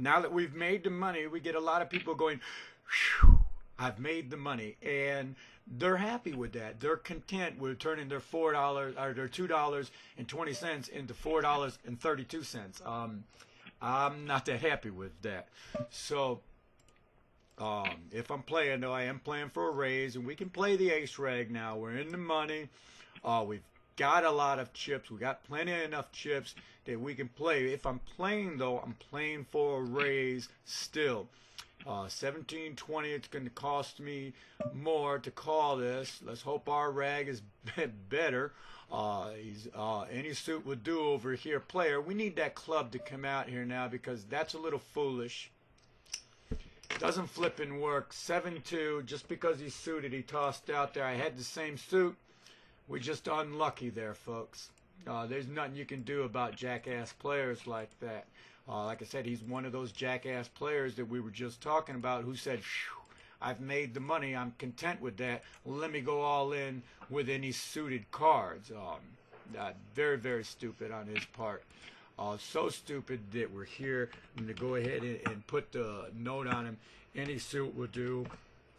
Now that we've made the money, we get a lot of people going, "Phew, I've made the money," and they're happy with that. They're content with turning their $4 or their $2.20 into $4.32. I'm not that happy with that. So if I'm playing, though, I am playing for a raise, and we can play the ace rag now. We're in the money. We've got a lot of chips. We got plenty enough chips that we can play. If I'm playing, though, I'm playing for a raise still. 1720, it's going to cost me more to call this. Let's hope our rag is better. Any suit would do over here. Player, we need that club to come out here now because that's a little foolish. Doesn't flip and work. 7-2, just because he's suited, he tossed out there. I had the same suit. We're just unlucky there, folks. There's nothing you can do about jackass players like that. Like I said, he's one of those jackass players that we were just talking about who said, "Phew, I've made the money. I'm content with that. Let me go all in with any suited cards." Very, very stupid on his part. So stupid that we're here. I'm going to go ahead and put the note on him. Any suit will do.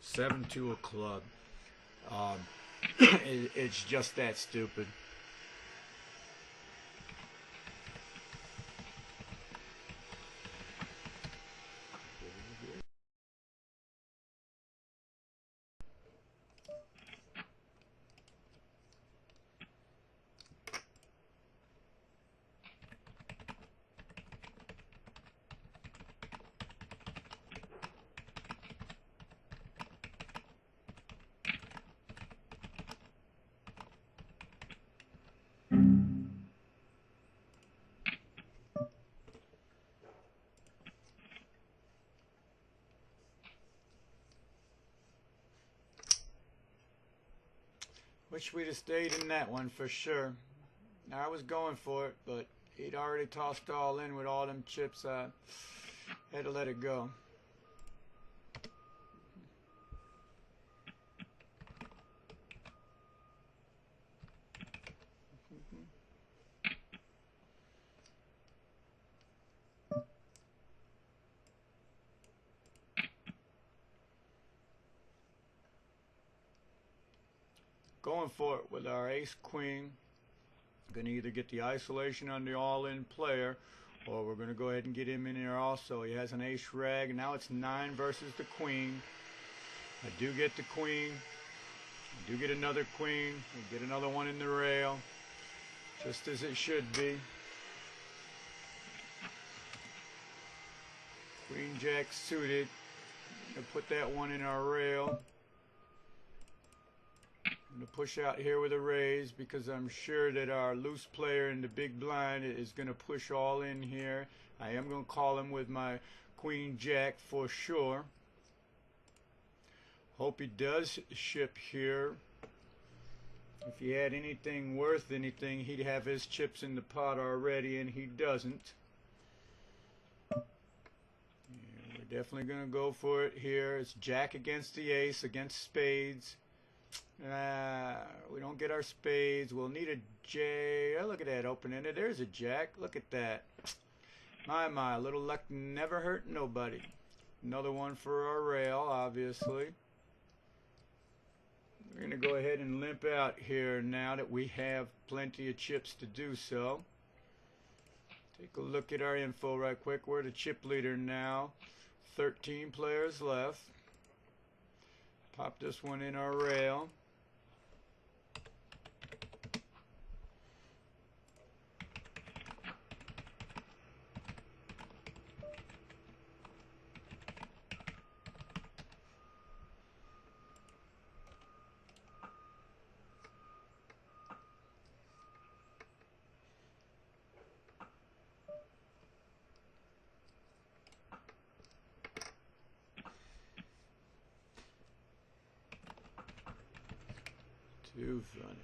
7-2 a club. It's just that stupid. Wish we'd have stayed in that one for sure. I was going for it, but he'd already tossed all in with all them chips. I had to let it go. Going for it with our ace queen. Going to either get the isolation on the all-in player, or we're going to go ahead and get him in here also. He has an ace rag. Now it's 9 versus the queen. I do get the queen. I do get another queen. I get another one in the rail, just as it should be. Queen jack suited. Gonna put that one in our rail. I'm going to push out here with a raise because I'm sure that our loose player in the big blind is going to push all in here. I am going to call him with my queen jack for sure. Hope he does ship here. If he had anything worth anything, he'd have his chips in the pot already, and he doesn't. Yeah, we're definitely going to go for it here. It's jack against the ace against spades. We don't get our spades. We'll need a J. Oh, look at that open-ended. There's a jack. Look at that. My, little luck never hurt nobody. Another one for our rail, obviously. We're going to go ahead and limp out here now that we have plenty of chips to do so. Take a look at our info right quick. We're the chip leader now. 13 players left. Pop this one in our rail. Too funny.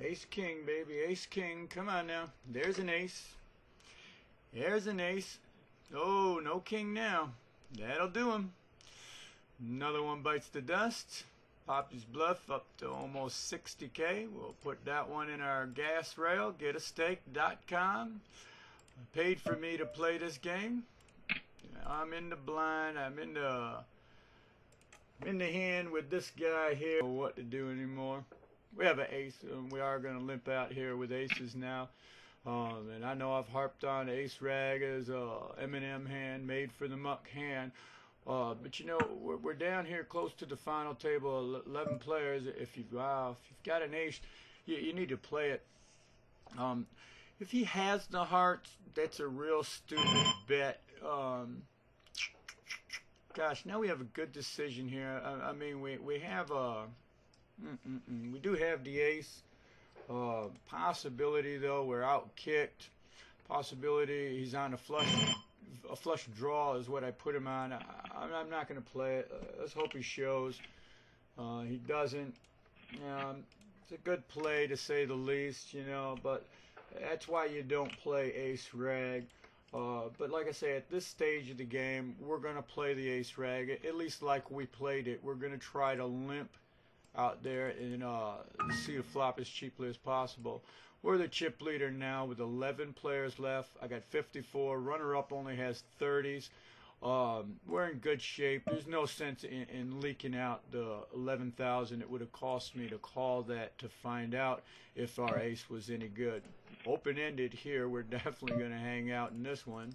Ace king, baby. Ace king. Come on now. There's an ace. There's an ace. Oh, no king now. That'll do him. Another one bites the dust. Poppy's Bluff up to almost 60K. We'll put that one in our gas rail. Getastake.com. Paid for me to play this game. I'm in the blind. I'm in the hand with this guy here. I don't know what to do anymore. We have an ace, and we are going to limp out here with aces now. And I know I've harped on ace rag as a M&M hand, made for the muck hand. But you know, we're down here close to the final table, 11 players. If you've got an ace, you need to play it. If he has the hearts, that's a real stupid bet. Gosh, now we have a good decision here. I mean, we have we do have the ace. Possibility though, we're out kicked. Possibility he's on a flush draw is what I put him on. I'm not going to play it. Let's hope he shows. He doesn't. It's a good play to say the least, you know, but that's why you don't play ace rag. But like I say, at this stage of the game, we're going to play the ace rag, at least like we played it. We're going to try to limp out there and see the flop as cheaply as possible. We're the chip leader now with 11 players left. I got 54. Runner-up only has 30s. We're in good shape. There's no sense in leaking out the 11,000 it would have cost me to call that to find out if our ace was any good. Open-ended here. We're definitely going to hang out in this one.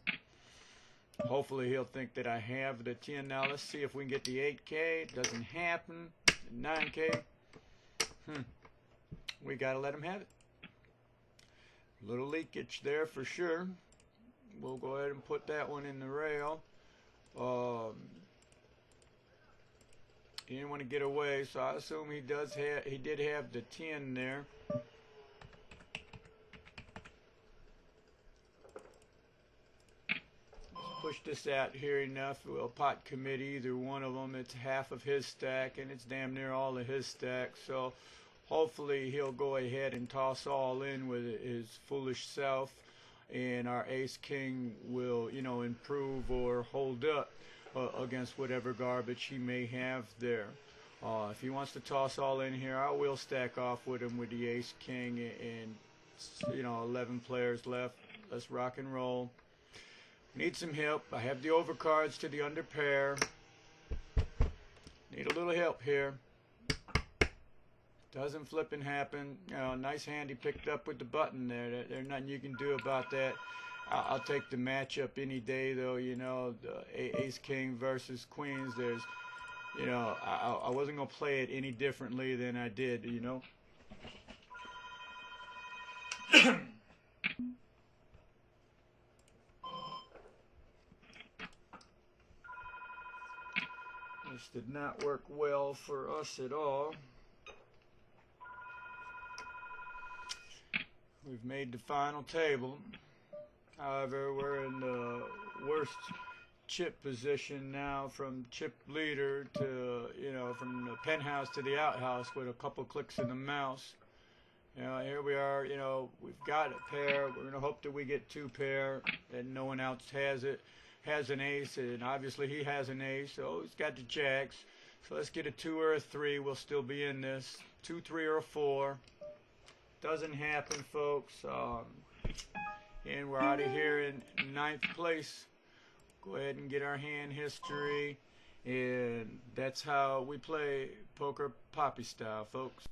Hopefully he'll think that I have the 10. Now let's see if we can get the 8K. It doesn't happen. 9K. We got to let him have it. Little leakage there for sure. We'll go ahead and put that one in the rail. He didn't want to get away, so I assume he did have the 10 there. Push this out here enough. We'll pot commit either one of them. It's half of his stack, and it's damn near all of his stack. So hopefully he'll go ahead and toss all in with his foolish self, and our ace king will, you know, improve or hold up against whatever garbage he may have there. If he wants to toss all in here, I will stack off with him with the ace king, and you know, 11 players left. Let's rock and roll. Need some help. I have the overcards to the under pair. Need a little help here. Doesn't flip and happen. You know, nice hand he picked up with the button there. There's nothing you can do about that. I'll take the matchup any day, though. You know, the ace king versus queens. There's, you know, I wasn't gonna play it any differently than I did. You know. This did not work well for us at all. We've made the final table. However, we're in the worst chip position now, from chip leader to, you know, from the penthouse to the outhouse with a couple clicks of the mouse. You know, here we are, you know, we've got a pair. We're going to hope that we get two pair and no one else has it. Has an ace, and obviously he has an ace, so he's got the jacks. So let's get a 2 or a 3. We'll still be in this. 2, 3, or a 4. Doesn't happen, folks. And we're out of here in 9th place. Go ahead and get our hand history, and that's how we play poker Poppy style, folks.